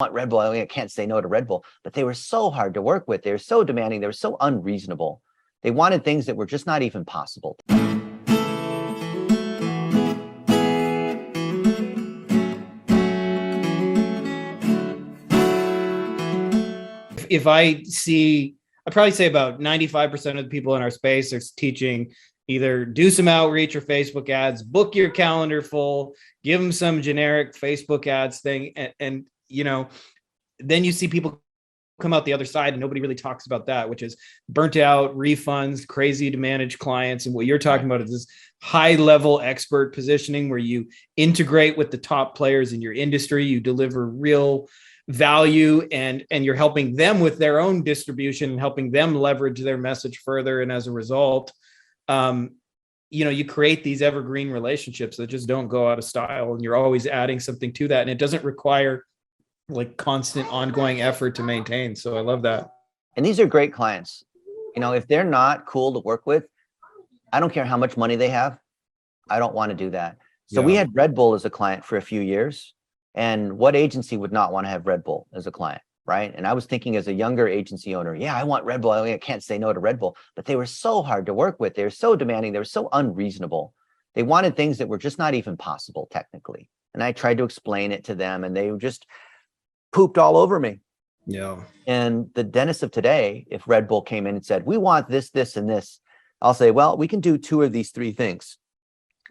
want Redbull. I can't say no to Redbull, but they were so hard to work with. They were so demanding. They were so unreasonable. They wanted things that were just not even possible. If I see, I'd probably say about 95% of the people in our space are teaching either do some outreach or Facebook ads, book your calendar full, give them some generic Facebook ads thing. And you know, then you see people come out the other side and nobody really talks about that, which is burnt out refunds, crazy to manage clients. And what you're talking about is this high level expert positioning where you integrate with the top players in your industry, you deliver real value, and you're helping them with their own distribution and helping them leverage their message further. And as a result, you create these evergreen relationships that just don't go out of style, and you're always adding something to that. And it doesn't require like constant ongoing effort to maintain. So I love that. And these are great clients. If they're not cool to work with, I don't care how much money they have. I don't want to do that. So we had Redbull as a client for a few years. And what agency would not want to have Redbull as a client, right? And I was thinking as a younger agency owner, yeah, I want Redbull. I can't say no to Redbull, but they were so hard to work with. They were so demanding. They were so unreasonable. They wanted things that were just not even possible technically. And I tried to explain it to them, and they just pooped all over me. Yeah. And the dentist of today, if Redbull came in and said, we want this, this, and this, I'll say, well, we can do 2 of these 3 things,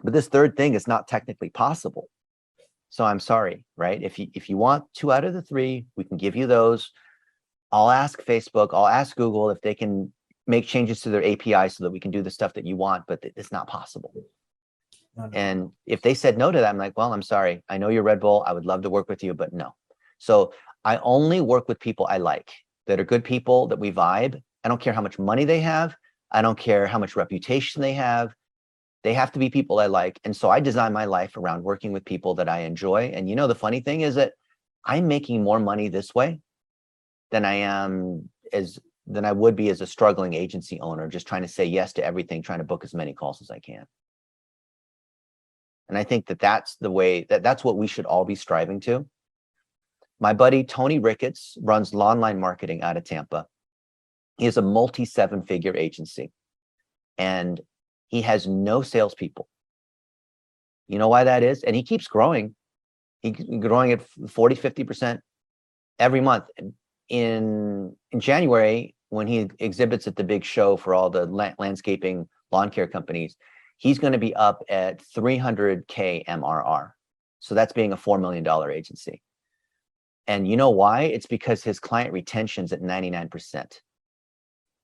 but this 3rd thing is not technically possible. So I'm sorry, right? If you want 2 out of the 3, we can give you those. I'll ask Facebook, I'll ask Google if they can make changes to their API so that we can do the stuff that you want, but it's not possible. And if they said no to that, I'm like, well, I'm sorry. I know you're Redbull. I would love to work with you, but no. So I only work with people I like, that are good people, that we vibe. I don't care how much money they have. I don't care how much reputation they have. They have to be people I like. And so I design my life around working with people that I enjoy. And the funny thing is that I'm making more money this way than I would be as a struggling agency owner, just trying to say yes to everything, trying to book as many calls as I can. And I think that's the way, that's what we should all be striving to. My buddy, Tony Ricketts, runs online marketing out of Tampa. He has a multi-7-figure agency, and he has no salespeople. You know why that is? And he keeps growing. He's growing at 40, 50% every month. In January, when he exhibits at the big show for all the landscaping lawn care companies, he's going to be up at 300K MRR. So that's being a $4 million agency. And you know why? It's because his client retention's at 99%.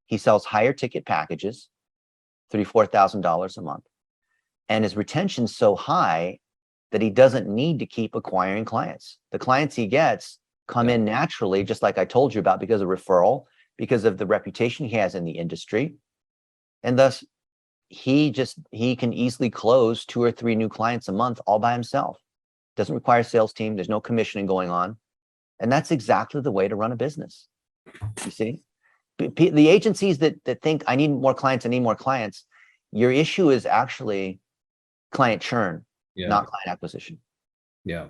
He sells higher ticket packages, $3,000, $4,000 a month. And his retention's so high that he doesn't need to keep acquiring clients. The clients he gets come in naturally, just like I told you about, because of referral, because of the reputation he has in the industry. And thus, he can easily close 2 or 3 new clients a month all by himself. Doesn't require a sales team. There's no commissioning going on. And that's exactly the way to run a business. You see, the agencies that think I need more clients, your issue is actually client churn, not client acquisition. Yeah,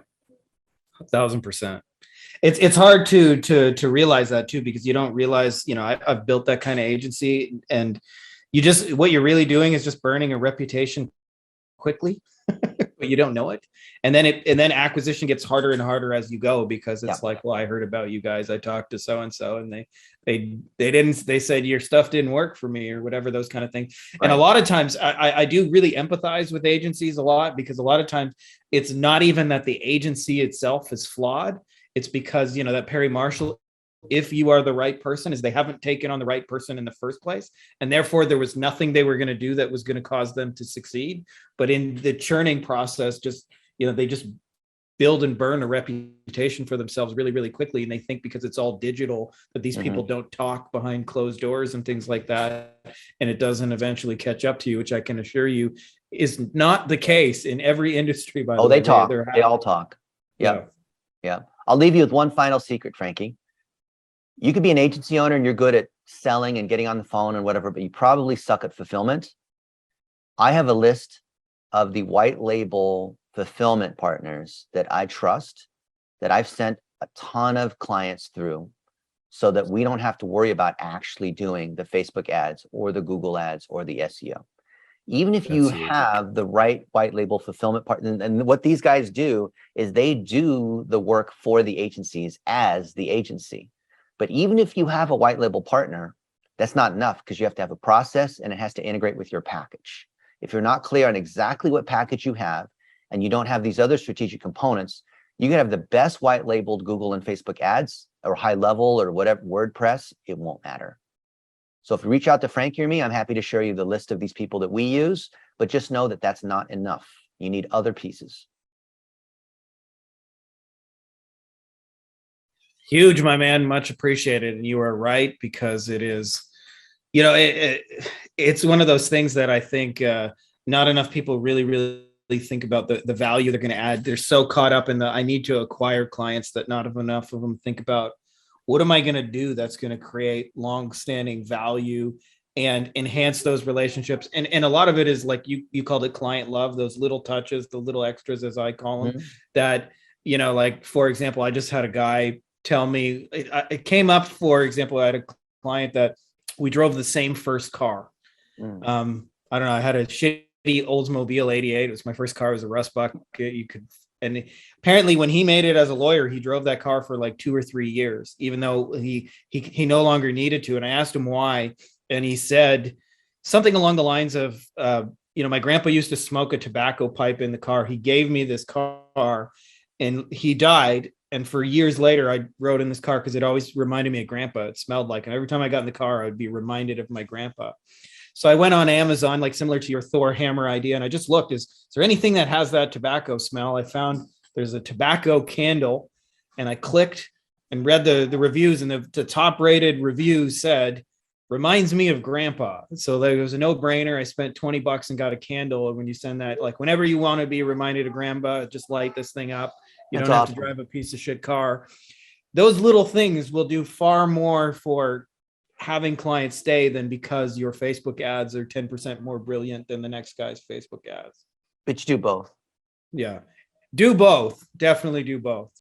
1,000%. It's hard to realize that too, because you don't realize, I've built that kind of agency, and what you're really doing is just burning a reputation quickly, but you don't know it. And then acquisition gets harder and harder as you go, because it's like, well, I heard about you guys. I talked to so-and-so, and they said your stuff didn't work for me, or whatever, those kind of things. Right. And a lot of times I do really empathize with agencies a lot, because a lot of times it's not even that the agency itself is flawed. It's because, that Perry Marshall, if you are the right person, is they haven't taken on the right person in the first place. And therefore there was nothing they were going to do that was going to cause them to succeed. But in the churning process, they just build and burn a reputation for themselves really, really quickly. And they think because it's all digital that these people don't talk behind closed doors and things like that. And it doesn't eventually catch up to you, which I can assure you is not the case in every industry. By the way, they talk. They all talk. Yeah. I'll leave you with one final secret, Frankie. You could be an agency owner and you're good at selling and getting on the phone and whatever, but you probably suck at fulfillment. I have a list of the white label fulfillment partners that I trust, that I've sent a ton of clients through so that we don't have to worry about actually doing the Facebook ads or the Google ads or the SEO. Even if you That's huge. have the right white label fulfillment partner, and what these guys do is they do the work for the agencies as the agency. But even if you have a white label partner, that's not enough, because you have to have a process and it has to integrate with your package. If you're not clear on exactly what package you have and you don't have these other strategic components, you can have the best white labeled Google and Facebook ads or high level or whatever WordPress, it won't matter. So if you reach out to Frankie or me, I'm happy to share you the list of these people that we use, but just know that that's not enough. You need other pieces. Huge, my man. Much appreciated. And you are right, because it is, you know, it's one of those things that I think not enough people really think about the value they're going to add. They're so caught up in the I need to acquire clients that not enough of them think about what am I going to do that's going to create long-standing value and enhance those relationships. And a lot of it is like you called it client love, those little touches, the little extras, as I call them, that, you know, like, for example, I just had a guy tell me, it came up, for example, I had a client that we drove the same first car. I don't know. I had a shitty Oldsmobile 88. It was my first car. It was a rust bucket. And apparently when he made it as a lawyer, he drove that car for like 2 or 3 years, even though he no longer needed to. And I asked him why. And he said something along the lines of, you know, my grandpa used to smoke a tobacco pipe in the car. He gave me this car and he died. And for years later, I rode in this car because it always reminded me of grandpa. It smelled like, and every time I got in the car, I would be reminded of my grandpa. So I went on Amazon, like similar to your Thor hammer idea. And I just looked, is there anything that has that tobacco smell? I found there's a tobacco candle, and I clicked and read the reviews, and the top rated review said, reminds me of grandpa. So there was a no brainer. I spent $20 and got a candle. And when you send that, like whenever you want to be reminded of grandpa, just light this thing up. You don't have to drive a piece of shit car. Those little things will do far more for having clients stay than because your Facebook ads are 10% more brilliant than the next guy's Facebook ads. But you do both. Yeah. Do both. Definitely do both.